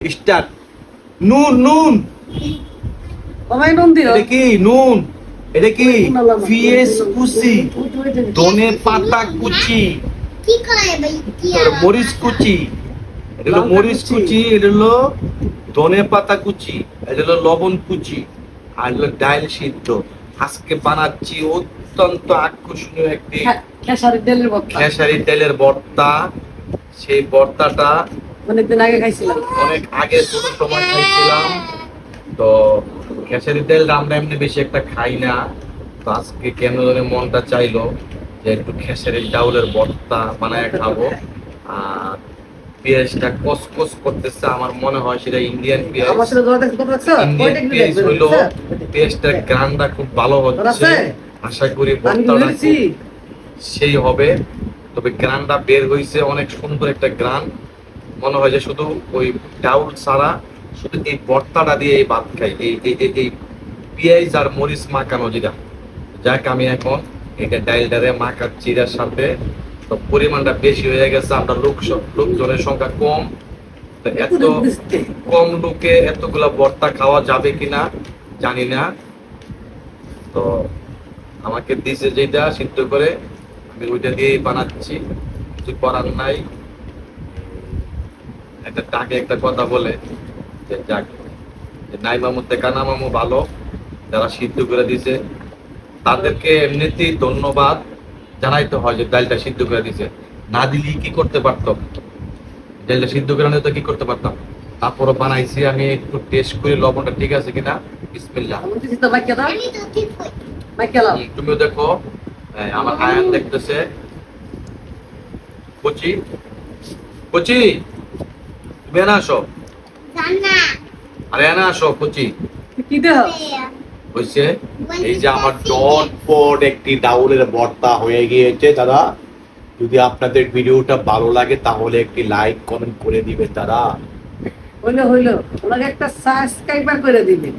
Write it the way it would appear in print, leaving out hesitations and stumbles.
Start. নুন নুন বাবাই নুন দিও। এটা কি নুন? এটা কি পিএস কুচি, ধনে পাতা কুচি, কি খায় ভাই কি মরিচ কুচি, এটা হলো লঙ্কা মরিচ কুচি। কুচি, এটা হলো ধনে পাতা কুচি, এটা হলো লবণ কুচি, আর হলো ডাল সিদ্ধ। আজকে বানাচ্ছি অত্যন্ত আকর্ষণীয় একটি খেসারি তেলের ভর্তা। খেসারি তেলের ভর্তা। সেই ভর্তাটা অনেকদিন আগে খাইছিলাম। অনেক আগে ছোট সময় খাইছিলাম। তো খেসারি তেল আমরা এমনি বেশি একটা খাই না। তো আজকে কেন জানি মনটা চাইলো যে একটু খেসারি চাউলের ভর্তা বানায় খাবো। আর পেঁয়াজটা কসকস করতেছে, আমার মনে হয় সেটা ইন্ডিয়ান পেঁয়াজ। আমার সাথে জোড়া দেখতে পাচ্ছো? ইন্ডিয়ান ওইটা একটু পেঁয়াজ দেখবে, হইলো বুঝছো? পেঁয়াজটার গ্রানটা খুব ভালো তোর হচ্ছে। আছে? আশা করি আমি ভর্তাটা বলেছি খুব সেই হবে। তবে গ্রানটা বের হয়েছে, অনেক সুন্দর একটা গ্রান। মনে হয় যে শুধু ওই ডাউল ছাড়া শুধু এই ভর্তাটা দিয়ে এই ভাত খাই, এই পেঁয়াজ আর মরিচ মাখানো যেটা। যাক আমি এখন এটা ডাইলটারে মাখাচ্ছি এটার সাথে। তো পরিমাণটা বেশি হয়ে গেছে, আমরা লোকজনের সংখ্যা কম। তো এত কম লোকে এতগুলা ভর্তা খাওয়া যাবে কিনা জানি না। তো আমাকে দিছে যেটা সিদ্ধ করে, আমি ওইটা দিয়েই বানাচ্ছি, কিছু করার নাই। একটা টাকে একটা কথা বলে যে যাক, যে নাই মামুর থেকে কানা মামু ভালো, যারা সিদ্ধ করে দিছে তাদেরকে এমনিতেই ধন্যবাদ জানাইতে হয় যে ডালটা সিদ্ধ করে দিছে। না দিলেই কি করতে পারতাম, ডালটা সিদ্ধ করে নিলে তো কি করতে পারতাম। তারপরও বানাইছি, আমি একটু টেস্ট করি লবণটা ঠিক আছে কিনা। বিসমিল্লাহ। আমি দিছি তো মাইকা দাও। আমি তো ঠিক হই মাইকা লাও। তুমিও দেখো। আমার আয়ান দেখতেছে। কচি কচি, তুমি এনে আসো। জানা আরে এনে আসো কচি। কি দেও? হয়েছে এই যে আমার চটপট একটি ডাউলের ভর্তা হয়ে গিয়েছে দাদা। যদি আপনাদের ভিডিওটা ভালো লাগে তাহলে একটি লাইক কমেন্ট করে দিবেন দাদা। হইলো হইলো, ওনাকে একটা সাবস্ক্রাইবার করে দিবেন।